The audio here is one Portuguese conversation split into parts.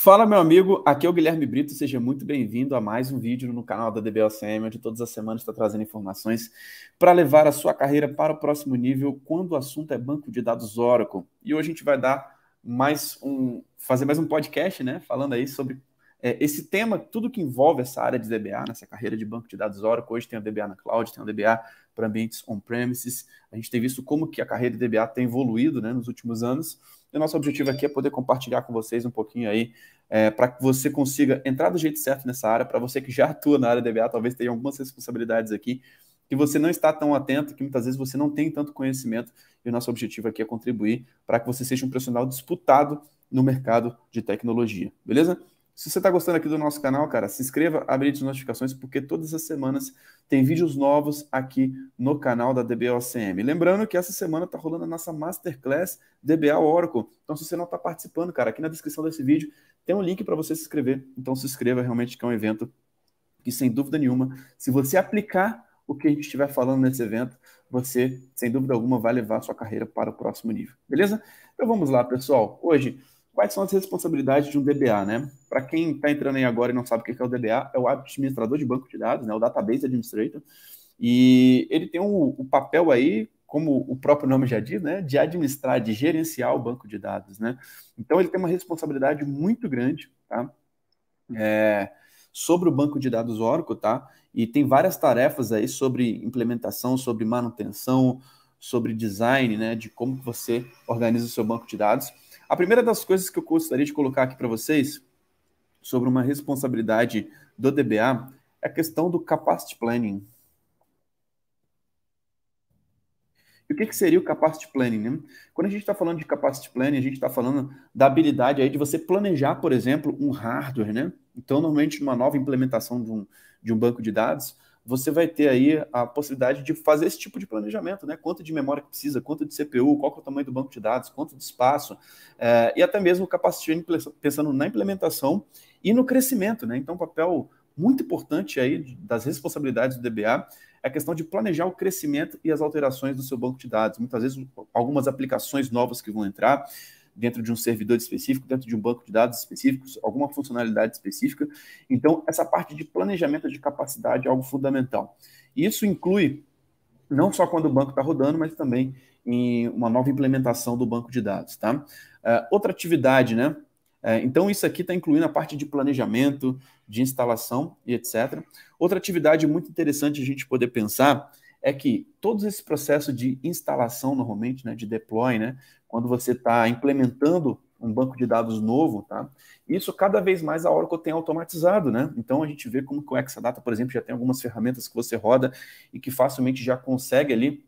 Fala, meu amigo, aqui é o Guilherme Brito, seja muito bem-vindo a mais um vídeo no canal da DBOCM, onde todas as semanas está trazendo informações para levar a sua carreira para o próximo nível quando o assunto é banco de dados Oracle. E hoje a gente vai fazer mais um podcast, né, falando aí sobre esse tema, tudo que envolve essa área de DBA, nessa carreira de banco de dados Oracle. Hoje tem o DBA na cloud, tem o DBA para ambientes on-premises. A gente tem visto como que a carreira de DBA tem evoluído, né, nos últimos anos. E o nosso objetivo aqui é poder compartilhar com vocês um pouquinho aí para que você consiga entrar do jeito certo nessa área. Para você que já atua na área de DBA, talvez tenha algumas responsabilidades aqui que você não está tão atento, que muitas vezes você não tem tanto conhecimento, e o nosso objetivo aqui é contribuir para que você seja um profissional disputado no mercado de tecnologia, beleza? Se você está gostando aqui do nosso canal, cara, se inscreva, habilite as notificações, porque todas as semanas tem vídeos novos aqui no canal da DBOCM. Lembrando que essa semana está rolando a nossa Masterclass DBA Oracle. Então, se você não está participando, cara, aqui na descrição desse vídeo tem um link para você se inscrever. Então, se inscreva, realmente, que é um evento que, sem dúvida nenhuma, se você aplicar o que a gente estiver falando nesse evento, você, sem dúvida alguma, vai levar a sua carreira para o próximo nível, beleza? Então, vamos lá, pessoal. Hoje, quais são as responsabilidades de um DBA, né? Para quem está entrando aí agora e não sabe o que é o DBA, é o administrador de banco de dados, né? O Database Administrator. E ele tem o papel aí, como o próprio nome já diz, né? De administrar, de gerenciar o banco de dados, né? Então, ele tem uma responsabilidade muito grande, tá? Sobre o banco de dados Oracle, tá? E tem várias tarefas aí sobre implementação, sobre manutenção, sobre design, né? De como que você organiza o seu banco de dados. A primeira das coisas que eu gostaria de colocar aqui para vocês sobre uma responsabilidade do DBA é a questão do Capacity Planning. E o que seria o Capacity Planning, né? Quando a gente está falando de Capacity Planning, a gente está falando da habilidade aí de você planejar, por exemplo, um hardware, né? Então, normalmente, numa nova implementação de um banco de dados, você vai ter aí a possibilidade de fazer esse tipo de planejamento, né? Quanto de memória que precisa, quanto de CPU, qual que é o tamanho do banco de dados, quanto de espaço, e até mesmo o Capacity Planning pensando na implementação e no crescimento, né? Então, um papel muito importante aí das responsabilidades do DBA é a questão de planejar o crescimento e as alterações do seu banco de dados. Muitas vezes, algumas aplicações novas que vão entrar dentro de um servidor específico, dentro de um banco de dados específico, alguma funcionalidade específica. Então, essa parte de planejamento de capacidade é algo fundamental. E isso inclui não só quando o banco está rodando, mas também em uma nova implementação do banco de dados, tá? Outra atividade, né? Então, isso aqui está incluindo a parte de planejamento, de instalação e etc. Outra atividade muito interessante a gente poder pensar é que todo esse processo de instalação, normalmente, né, de deploy, né, quando você está implementando um banco de dados novo, tá? Isso cada vez mais a Oracle tem automatizado, né? Então a gente vê como que o Exadata, por exemplo, já tem algumas ferramentas que você roda e que facilmente já consegue ali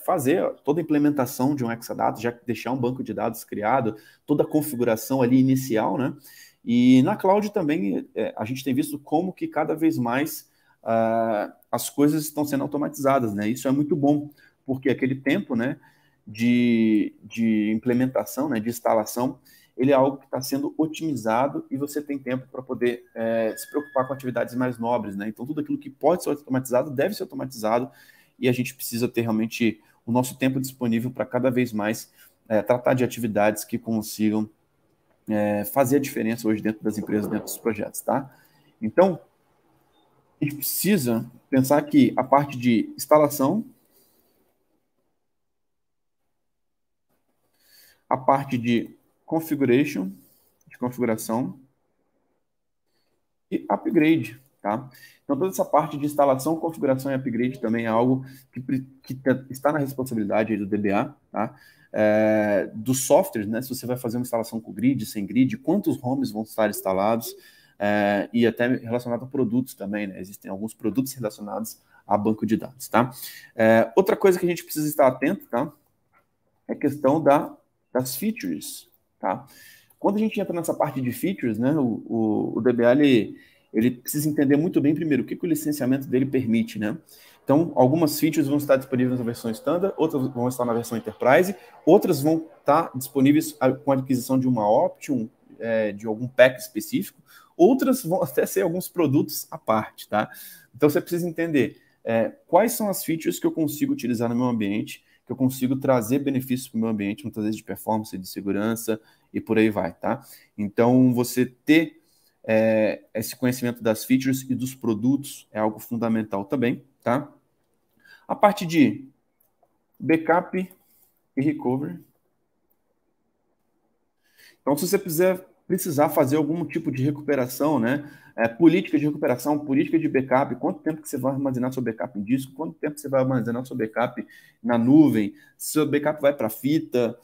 fazer toda a implementação de um Exadata, já deixar um banco de dados criado, toda a configuração ali inicial, né? E na cloud também a gente tem visto como que cada vez mais as coisas estão sendo automatizadas, né? Isso é muito bom, porque aquele tempo, né, de implementação, né, de instalação, ele é algo que está sendo otimizado e você tem tempo para poder se preocupar com atividades mais nobres, né? Então, tudo aquilo que pode ser automatizado deve ser automatizado e a gente precisa ter realmente o nosso tempo disponível para cada vez mais tratar de atividades que consigam fazer a diferença hoje dentro das empresas, dentro dos projetos, tá? Então, a gente precisa pensar que a parte de instalação, a parte de configuração e upgrade, tá? Então, toda essa parte de instalação, configuração e upgrade também é algo que está na responsabilidade do DBA, tá? Dos softwares, né? Se você vai fazer uma instalação com grid, sem grid, quantos homes vão estar instalados, e até relacionado a produtos também, né? Existem alguns produtos relacionados a banco de dados, tá? Outra coisa que a gente precisa estar atento, tá? É a questão das features, tá? Quando a gente entra nessa parte de features, né, o DBA ele precisa entender muito bem, primeiro, o que o licenciamento dele permite, né? Então, algumas features vão estar disponíveis na versão standard, outras vão estar na versão enterprise, outras vão estar disponíveis com a aquisição de uma option, de algum pack específico, outras vão até ser alguns produtos à parte, tá? Então, você precisa entender quais são as features que eu consigo utilizar no meu ambiente, que eu consigo trazer benefícios para o meu ambiente, muitas vezes de performance, de segurança e por aí vai, tá? Então, você ter esse conhecimento das features e dos produtos é algo fundamental também, tá? A parte de backup e recovery. Então, se você precisar fazer algum tipo de recuperação, né? Política de recuperação, política de backup, quanto tempo que você vai armazenar seu backup em disco, quanto tempo você vai armazenar seu backup na nuvem, se seu backup vai para fita,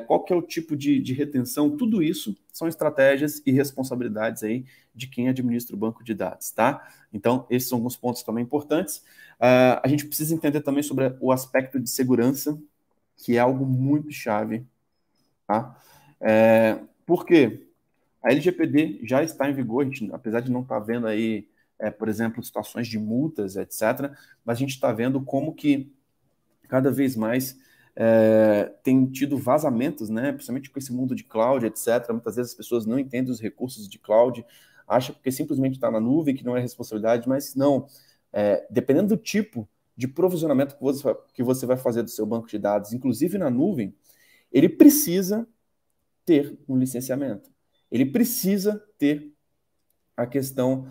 qual que é o tipo de retenção, tudo isso são estratégias e responsabilidades aí de quem administra o banco de dados, tá? Então, esses são alguns pontos também importantes. A gente precisa entender também sobre o aspecto de segurança, que é algo muito chave, tá? Por quê? A LGPD já está em vigor, a gente, apesar de não estar vendo aí, por exemplo, situações de multas, etc., mas a gente está vendo como que cada vez mais tem tido vazamentos, né? Principalmente com esse mundo de cloud, etc. Muitas vezes as pessoas não entendem os recursos de cloud, acham que simplesmente está na nuvem, que não é responsabilidade, mas não. Dependendo do tipo de provisionamento que você vai fazer do seu banco de dados, inclusive na nuvem, ele precisa ter um licenciamento. Ele precisa ter a questão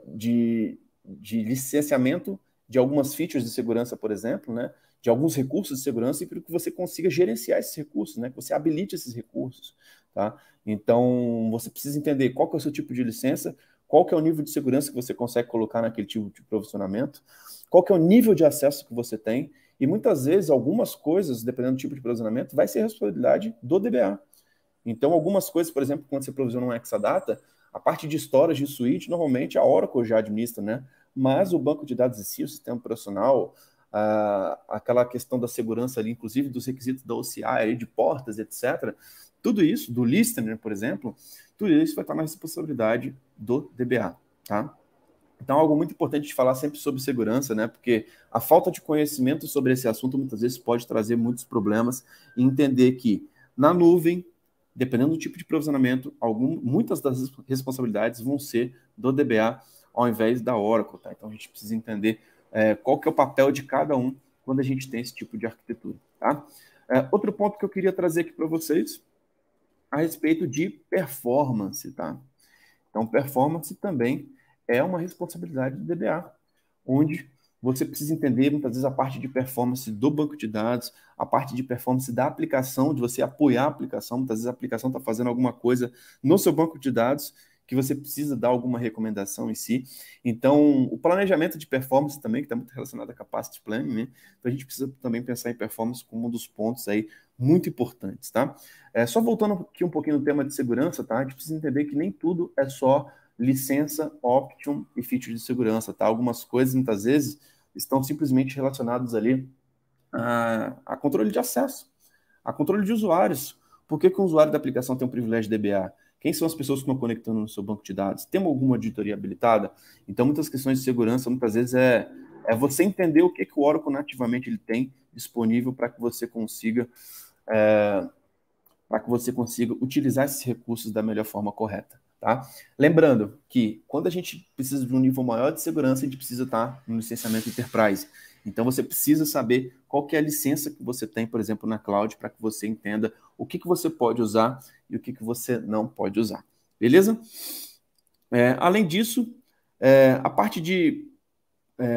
de licenciamento de algumas features de segurança, por exemplo, né? De alguns recursos de segurança e para que você consiga gerenciar esses recursos, né? Que você habilite esses recursos, tá? Então, você precisa entender qual que é o seu tipo de licença, qual que é o nível de segurança que você consegue colocar naquele tipo de provisionamento, qual que é o nível de acesso que você tem, e muitas vezes algumas coisas, dependendo do tipo de provisionamento, vai ser responsabilidade do DBA. Então, algumas coisas, por exemplo, quando você provisiona um Exadata, a parte de storage e switch, normalmente a Oracle já administra, né? Mas o banco de dados em si, o sistema operacional, aquela questão da segurança ali, inclusive dos requisitos da OCI, ali, de portas, etc., tudo isso, do listener, por exemplo, tudo isso vai estar na responsabilidade do DBA, tá? Então, algo muito importante de falar sempre sobre segurança, né? Porque a falta de conhecimento sobre esse assunto muitas vezes pode trazer muitos problemas e entender que na nuvem, dependendo do tipo de provisionamento, muitas das responsabilidades vão ser do DBA ao invés da Oracle, tá? Então, a gente precisa entender qual que é o papel de cada um quando a gente tem esse tipo de arquitetura, tá? Outro ponto que eu queria trazer aqui para vocês a respeito de performance, tá? Então, performance também é uma responsabilidade do DBA, onde você precisa entender, muitas vezes, a parte de performance do banco de dados, a parte de performance da aplicação, de você apoiar a aplicação. Muitas vezes a aplicação está fazendo alguma coisa no seu banco de dados que você precisa dar alguma recomendação em si. Então, o planejamento de performance também, que está muito relacionado a capacity planning, né? Então, a gente precisa também pensar em performance como um dos pontos aí muito importantes, tá? Só voltando aqui um pouquinho no tema de segurança, tá? A gente precisa entender que nem tudo é só licença, option e feature de segurança, tá? Algumas coisas, muitas vezes, estão simplesmente relacionadas ali a controle de acesso, a controle de usuários. Por que o usuário da aplicação tem um privilégio de DBA? Quem são as pessoas que estão conectando no seu banco de dados? Tem alguma auditoria habilitada? Então, muitas questões de segurança, muitas vezes, é você entender o que o Oracle nativamente ele tem disponível para que você consiga utilizar esses recursos da melhor forma correta, tá? Lembrando que quando a gente precisa de um nível maior de segurança, a gente precisa estar no licenciamento Enterprise. Então, você precisa saber qual que é a licença que você tem, por exemplo, na cloud, para que você entenda o que você pode usar e o que você não pode usar. Beleza? Além disso, a parte de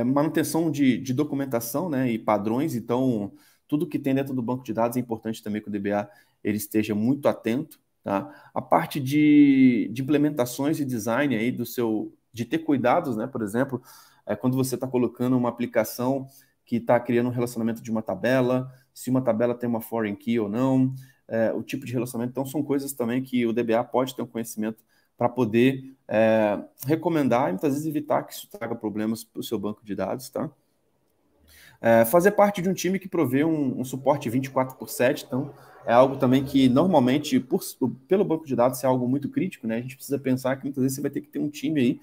manutenção de documentação, né, e padrões, então tudo que tem dentro do banco de dados é importante também que o DBA ele esteja muito atento, tá? A parte de implementações e design aí de ter cuidados, né, por exemplo, quando você está colocando uma aplicação que está criando um relacionamento de uma tabela, se uma tabela tem uma foreign key ou não, o tipo de relacionamento, então são coisas também que o DBA pode ter um conhecimento para poder recomendar e muitas vezes evitar que isso traga problemas para o seu banco de dados, tá? Fazer parte de um time que provê um suporte 24/7, então é algo também que normalmente, pelo banco de dados, é algo muito crítico, né? A gente precisa pensar que muitas vezes você vai ter que ter um time aí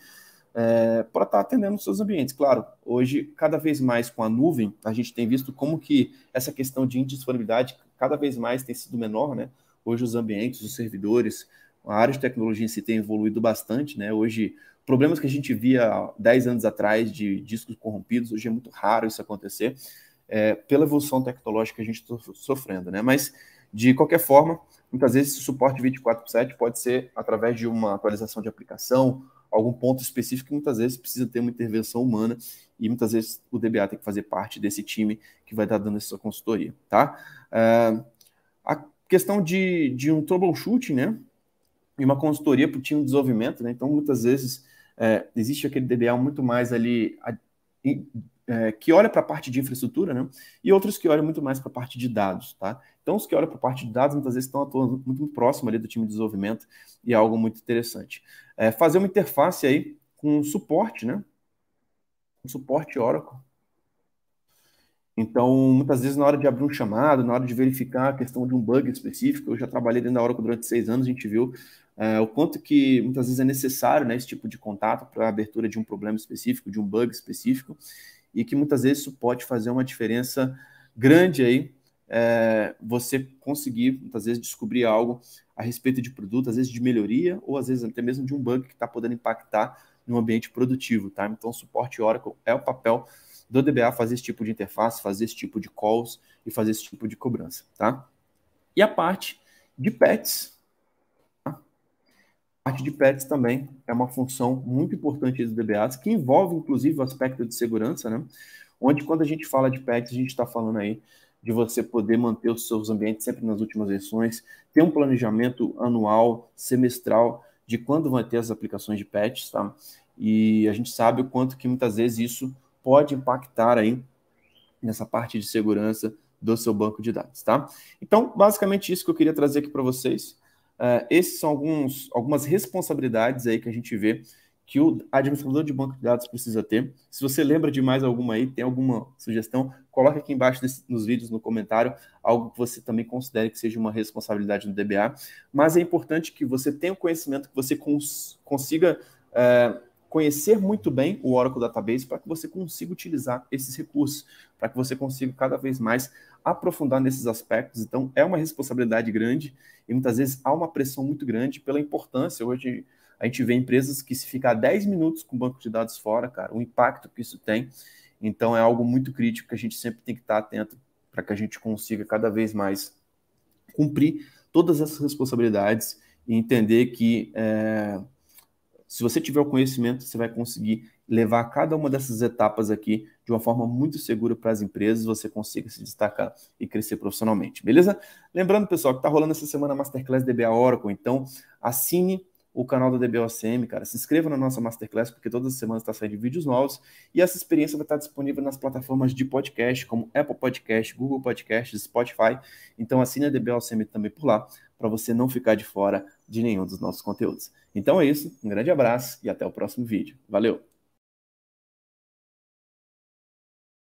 para estar atendendo os seus ambientes. Claro, hoje, cada vez mais com a nuvem, a gente tem visto como que essa questão de indisponibilidade cada vez mais tem sido menor, né? Hoje os ambientes, os servidores, a área de tecnologia em si tem evoluído bastante, né? Hoje, problemas que a gente via 10 anos atrás de discos corrompidos, hoje é muito raro isso acontecer. pela evolução tecnológica que a gente está sofrendo, né? Mas, de qualquer forma, muitas vezes esse suporte 24/7 pode ser através de uma atualização de aplicação, algum ponto específico que muitas vezes precisa ter uma intervenção humana e muitas vezes o DBA tem que fazer parte desse time que vai estar dando essa consultoria, tá? A questão de um troubleshooting, né? E uma consultoria para o time de desenvolvimento, né? Então, muitas vezes, existe aquele DBA muito mais ali, que olha para a parte de infraestrutura, né? E outros que olham muito mais para a parte de dados, tá? Então, os que olham para a parte de dados, muitas vezes estão atuando muito próximo ali do time de desenvolvimento e é algo muito interessante. Fazer uma interface aí com suporte, né? Um suporte Oracle. Então, muitas vezes, na hora de abrir um chamado, na hora de verificar a questão de um bug específico, eu já trabalhei dentro da Oracle durante 6 anos, a gente viu o quanto que muitas vezes é necessário, né, esse tipo de contato para a abertura de um problema específico, de um bug específico, e que muitas vezes isso pode fazer uma diferença grande aí, você conseguir, muitas vezes, descobrir algo a respeito de produto, às vezes de melhoria, ou às vezes até mesmo de um bug que está podendo impactar no ambiente produtivo, tá? Então, o suporte Oracle é o papel do DBA fazer esse tipo de interface, fazer esse tipo de calls e fazer esse tipo de cobrança, tá? E a parte de pets, tá? A parte de pets também é uma função muito importante dos DBAs, que envolve, inclusive, o aspecto de segurança, né? Onde, quando a gente fala de pets, a gente está falando aí de você poder manter os seus ambientes sempre nas últimas versões, ter um planejamento anual, semestral, de quando vão ter as aplicações de patches, tá? E a gente sabe o quanto que muitas vezes isso pode impactar aí nessa parte de segurança do seu banco de dados, tá? Então, basicamente isso que eu queria trazer aqui para vocês. Esses são algumas responsabilidades aí que a gente vê que o administrador de banco de dados precisa ter. Se você lembra de mais alguma aí, tem alguma sugestão, coloque aqui embaixo nos vídeos, no comentário, algo que você também considere que seja uma responsabilidade do DBA. Mas é importante que você tenha o conhecimento, que você consiga conhecer muito bem o Oracle Database para que você consiga utilizar esses recursos, para que você consiga cada vez mais aprofundar nesses aspectos. Então, é uma responsabilidade grande e muitas vezes há uma pressão muito grande pela importância. Hoje a gente vê empresas que se ficar 10 minutos com o banco de dados fora, cara, o impacto que isso tem. Então, é algo muito crítico que a gente sempre tem que estar atento para que a gente consiga cada vez mais cumprir todas essas responsabilidades e entender que se você tiver o conhecimento, você vai conseguir levar cada uma dessas etapas aqui de uma forma muito segura para as empresas, você consiga se destacar e crescer profissionalmente, beleza? Lembrando, pessoal, que está rolando essa semana a Masterclass DBA Oracle, então assine o canal da DBA OCM, cara, se inscreva na nossa Masterclass, porque todas as semanas está saindo vídeos novos, e essa experiência vai estar disponível nas plataformas de podcast, como Apple Podcast, Google Podcast, Spotify, então assine a DBA OCM também por lá, para você não ficar de fora de nenhum dos nossos conteúdos. Então é isso, um grande abraço e até o próximo vídeo. Valeu!